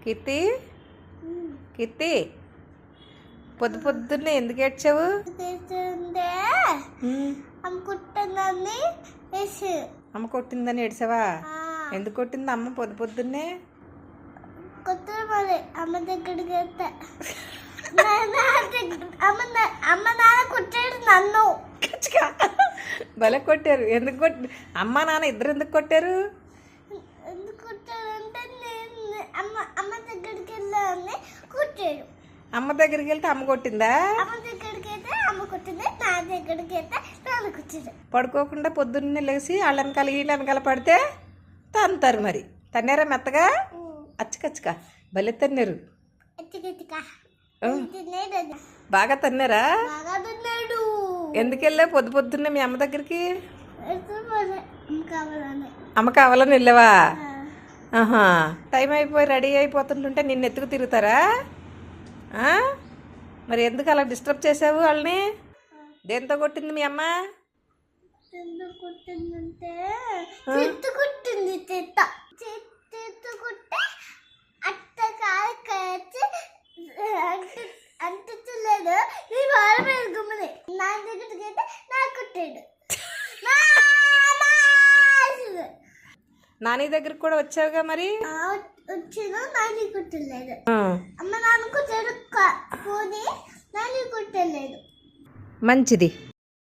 కీర్తి కీర్తి పొద్దు పొద్దున్నే ఎందుకు ఏడ్చావు? అమ్మ కొట్టిందని ఏడ్చావా? ఎందుకు కొట్టింది అమ్మ పొద్దు పొద్దున్నే? అమ్మ దగ్గరికి వెళ్తే అమ్మ నాన్న కొట్టాడు నన్ను. భలే కొట్టారు. ఎందుకు అమ్మ నాన్న ఇద్దరు ఎందుకు కొట్టారు? ఎందుకు కొట్టారంటే నేను అమ్మ దగ్గరికి వెళ్ళాలని కొట్టాడు. అమ్మ దగ్గరికి వెళ్తే అమ్మ కొట్టిందా? అమ్మ దగ్గరికి అయితే అమ్మ కొట్టింది, నా దగ్గరికి అయితే నాన్న కొట్టింది. పడుకోకుండా పొద్దున్నే లేచి వాళ్ళ వెనకాల వీళ్ళ వెనకాల పడితే తంతారు. మరి తన్నారా మెత్తగా? అచ్చకచ్చక భలే తన్నారు. బాగా తన్నారా? ఎందుకు వెళ్ళావు పొద్దు పొద్దున్నే మీ అమ్మ దగ్గరికి? అమ్మ కావాలని వెళ్ళావా? ఆహా, టైం అయిపోయి రెడీ అయిపోతుంటుంటే నిన్ను ఎత్తుకు తిరుగుతారా? మరి ఎందుకు అలా డిస్టర్బ్ చేసావు వాళ్ళని? దేంతో కొట్టింది మీ అమ్మ? ఎందుకు కొట్టిందంటే చెత్త కొట్టింది. చెత్త కొట్టే అట్ట కాచి అంటులేదు. ఈ వారం గుమ్మని నా దగ్గరికి అయితే నాకు కొట్టాడు. నాని దగ్గరికి కూడా వచ్చావుగా మరి? వచ్చాను, నాని కొట్టలేదు. అమ్మ నాన్న కొట్టాడు, పోనీ నాని కొట్టలేదు. మంచిది.